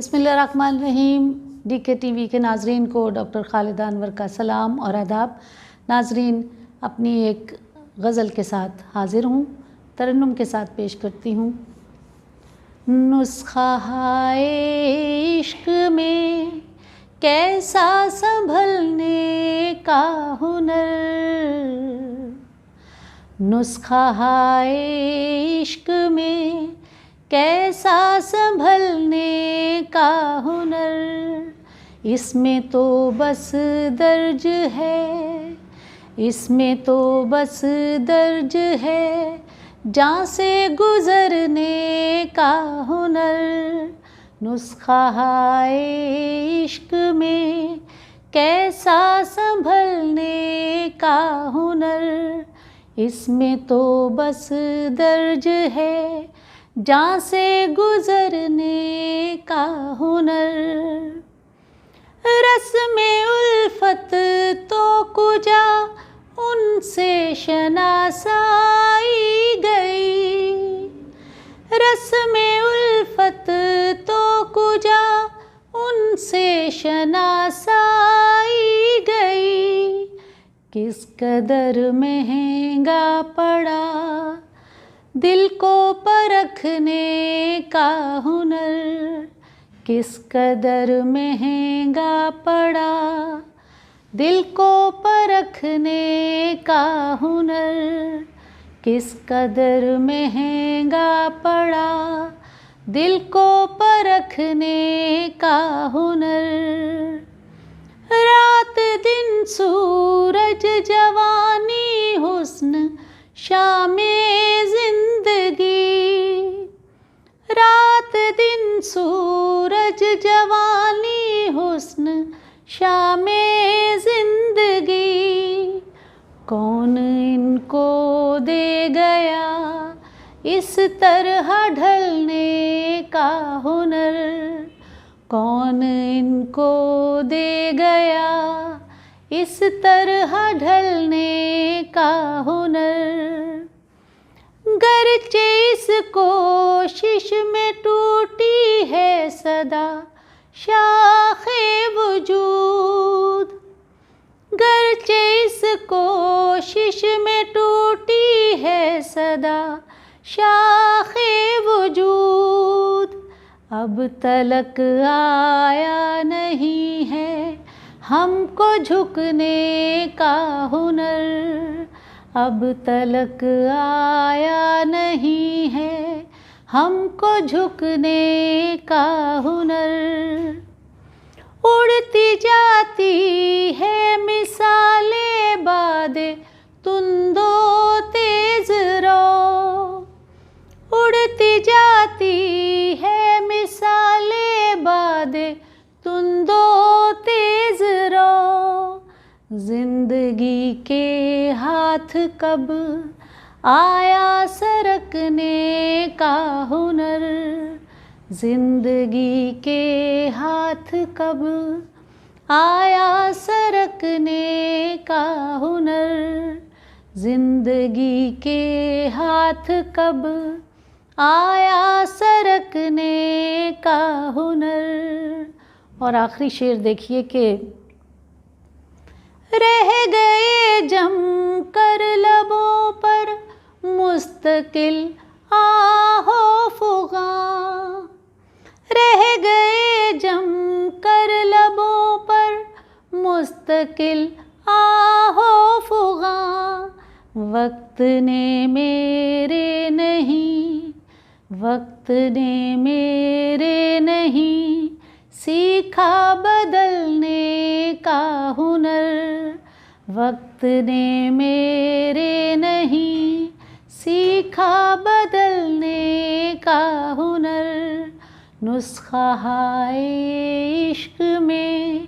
बिस्मिल्लाहिर्रहमानिर्रहीम। DK TV के नाजरीन को डॉक्टर खालिदा अनवर का सलाम और आदाब। नाजरीन, अपनी एक गज़ल के साथ हाजिर हूँ, तरन्नुम के साथ पेश करती हूँ। नुस्खा हाय इश्क में कैसा संभलने का हुनर, नुस्खा हाय इश्क में कैसा संभलने का हुनर। इसमें तो बस दर्ज है, इसमें तो बस दर्ज है, जान से गुज़रने का हुनर। नुस्खा हाय इश्क में कैसा संभलने का हुनर। इसमें तो बस दर्ज है, जान से गुज़रने का हुनर। रस्म उल्फत तो कुजा उनसे शनासाई गई, रस्म उल्फत तो कुजा उनसे शनासाई गई। किस कदर महंगा पड़ा दिल को परखने का हुनर, किस कदर महंगा पड़ा दिल को परखने का हुनर। किस कदर महंगा पड़ा दिल को परखने का हुनर। रात दिन सूरज जवानी हुस्न शामे ज़िंदगी, रात दिन सूरज जवानी हुस्न शामे ज़िंदगी। कौन इनको दे गया इस तरह ढलने का हुनर, कौन इनको दे गया इस तरह ढलने का हुनर। गरचे इस कोशिश में टूटी है सदा शाखे वजूद, गरचे इस कोशिश में टूटी है सदा शाखे वजूद। अब तलक आया नहीं है हमको झुकने का हुनर, अब तलक आया नहीं है हमको झुकने का हुनर। उड़ती जाती है मिसालें बादे तुंदो तेज रो, उड़ती जाती है मिसालें बादे तुंदो तेज रो। जिंदगी के हाथ कब आया सरकने का हुनर, जिंदगी के हाथ कब आया सरकने का हुनर, जिंदगी के हाथ कब आया सरकने का हुनर। और आखिरी शेर देखिए कि रह गए जम कर लबों पर मुस्तकिल आहो फुगा, रह गए जम कर लबों पर मुस्तकिल आहो फुगा। वक्त ने मेरे नहीं, वक्त ने मेरे नहीं सीखा बदलने का हुनर, वक्त ने मेरे नहीं सीखा बदलने का हुनर। नुस्खा हाय इश्क में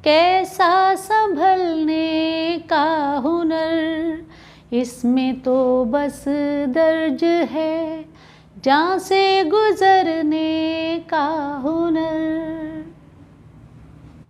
कैसा संभलने का हुनर। इसमें तो बस दर्ज है जान से गुज़रने का हुनर।